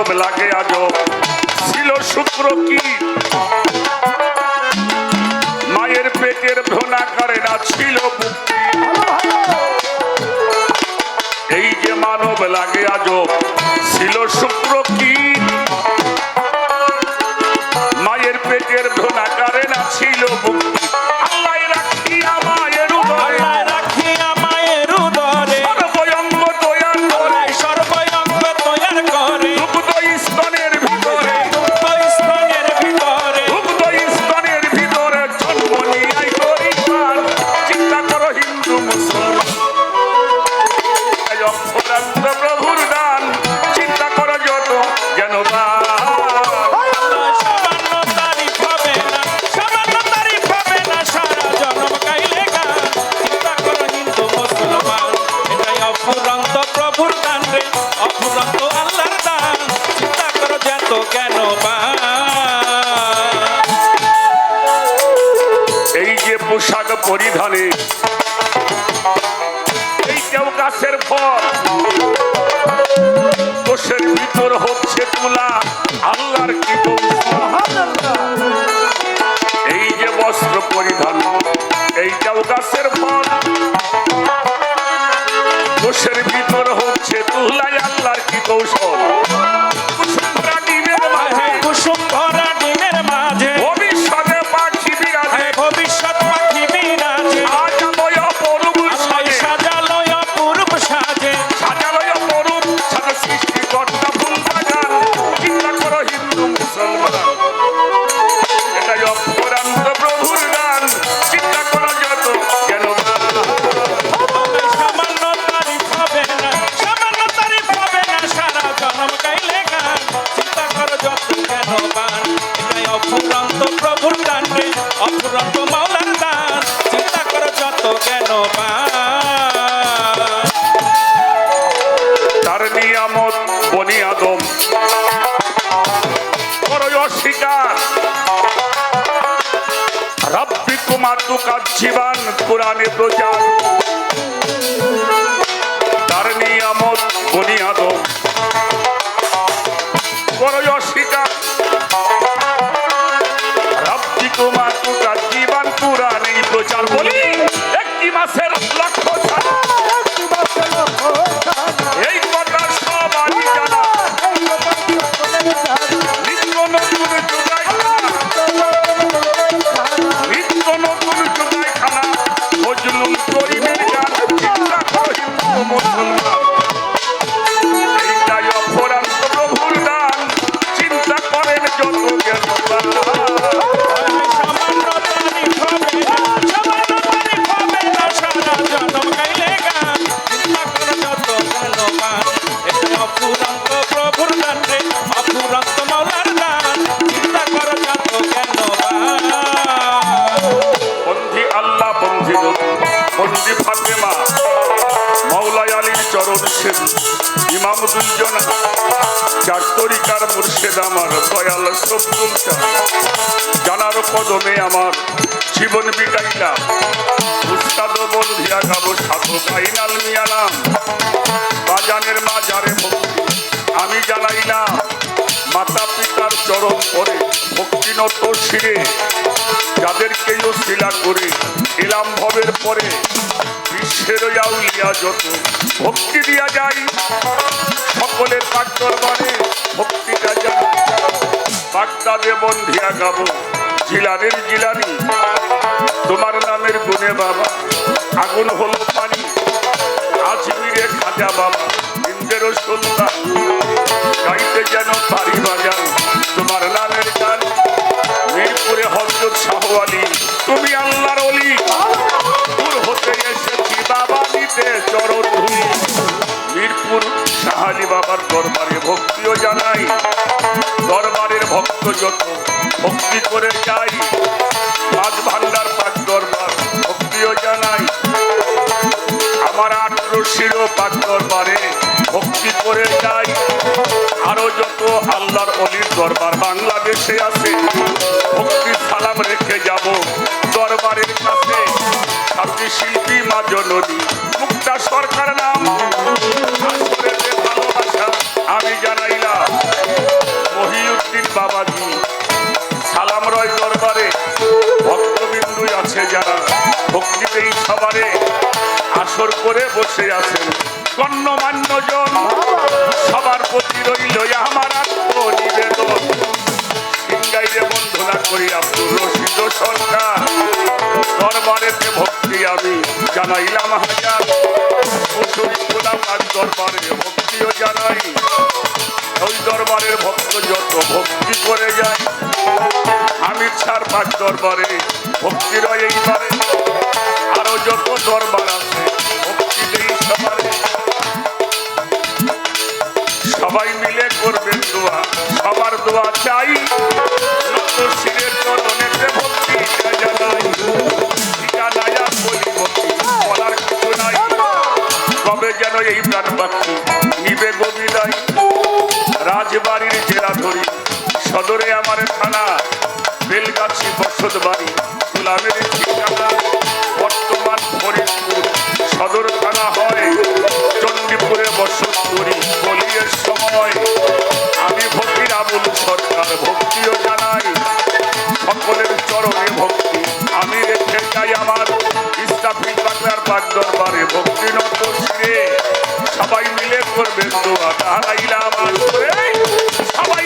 মানব লাগে আজব ছিল শুক্র কি মায়ের পেটের ভ্রণাকারে না ছিল মুক্তি এই যে মানব লাগে আজব ছিল শুক্র কি মায়ের পেটের ভ্রণাকারে না ছিল মুক্তি আল্লাহ রাখিয়া মায়ের উদরে সর্বয়ঙ্গ তৈয়ার করে দুগ্ধ স্তনের ভিতরে জন্ম নিয়ে করিবার চিন্তা করো হিন্দু মুসলমান অক্ষরান্ত প্রভুর দান চিন্তা করো যত যেন এই যে পোশাক পরিধানে এইটাও গাছের ফল কোষের ভিতর হচ্ছে তুলা আল্লাহর কি এই যে বস্ত্র পরিধান এইটাও গাছের ফল কোষের ভিতর হচ্ছে তুলা আল্লাহর কি কৌশল কুসুম ভরা ডিমের মাঝে ভবিষ্যতে পাখি বিরাজে সাজালয় অপরূপ সাজা সৃষ্টিকর্তা ফুল বাগান চিন্তা করো হিন্দু মুসলমান এটাই অপরান্ত প্রভুর গান চিন্তা করো যত কেন অফুরন্ত মাওলার দান চিন্তা করো যত কেন তার নিয়ামত বনি আদম করো অস্বীকার রাব্বিকুম আতুকাজ্জিবান কোরআনে প্রচার তার নিয়ামত বনি আদম করো অস্বীকার রাব্বিকুম আতুকাজ্জিবান কোরআনে প্রচার বলি একটি মাসের লক্ষ ছাড়া এই কথা সবারই জানা নিত্য নতুন জোগাইখানা ফজলুল করিমের গান চিন্তা করো হিন্দু মুসলমান এইটাই অপরান্ত প্রভুর দান চিন্তা করেন যত জ্ঞান বন্দি ফাতেমা মাওলাই আলীর চরণ সেন ইমামুদ্দুজ্জনা চার তরিকার মুর্শেদ আমার দয়াল সবদুল জানার কদমে আমার জীবন বিকাইলা উস্তাদ বন্ধিয়া গাবো সাধক আইনাল মিয়া নাম বাজানের মাজারে ভক্তি আমি জানাইলাম মাতা পিতার চরণ পরে ভক্তিনত শিরে যাদেরকে শিলা করে এলাম ভবের পরে বিশ্বের আউলিয়া যত ভক্তি দিয়া যাই সকলের পাক দরবারে ভক্তিটা যাই বাগদাদে বন্ধিয়া গাবো জিলানের জিলানি তোমার নামের গুণে বাবা আগুন হলো পানি আজমিরে খাজা বাবা ইন্দ্রের সুলতান গাইতে যেন পারি বাজান তোমার নামের গান মিরপুরে হযরত শাহ আলী তুমি আল্লাহর ওলি দূর হতে এসেছি বাবা নিতে চরণ ধুলি মিরপুর শাহ আলী বাবার দরবারে ভক্তিও জানাই দরবারের ভক্ত যত ভক্তি করে যাই মাঝ ভান্ডার পাক দরবার ভক্তিও জানাই আমার 18 শিরো পাক দরবারে ভক্তি করে যাই আরো যত আল্লাহর অলির দরবার বাংলাদেশে আছে ভক্তি সালাম রেখে যাব দরবারের কাছে সাথী শিল্পী মা জননী মুক্তা সরকার নাম ভালোবাসা আমি জানাইলাম দরবারে আসর করে বসে আছেন গণ্যমান্য জন, সবার প্রতি রইল আমার আত্মনিবেদন। সিংগাইরে বন্ধনা করি আব্দুর রশিদ সরকার, দরবারেতে ভক্তি আমি জানাইলাম হাজার। দরবারে ভক্তিও জানাই, ওই দরবারের ভক্ত যত ভক্তি করে যায়। আমি ছাড় পাক দরবারে ভক্তি রয় এইবারে, আরো যত দরবার আছে ভক্তি দেই সবারে। সবাই মিলে করবেন দোয়া, সবার দোয়া চাই, নত শিরের চরণেতে ভক্তি জানাই। ঠিকানায় আর বলি ভক্তি বলার কিছু নাই, কবে যেন এই প্রাণ বাক্যি নিবে গোবিদাই। রাজবাড়ির জেলা ধরি সদরে আমার থানা, বেলগাছি বসত বাড়ি গোলামের ঠিকানা। বর্তমান ফরিদপুর সদর থানা হয়, চণ্ডীপুরে বসত করি বলিয়ের সময়। আমি ভক্তির আবুল সরকার ভক্তিও জানাই, সকলের চরণে ভক্তি আমি রেখে যাই আমার। ইস্তাফিল বাংলার পাক দরবারে ভক্তি নত শিরে, সবাই মিলে করবেন দোয়া তাহাইলা আমার। সবাই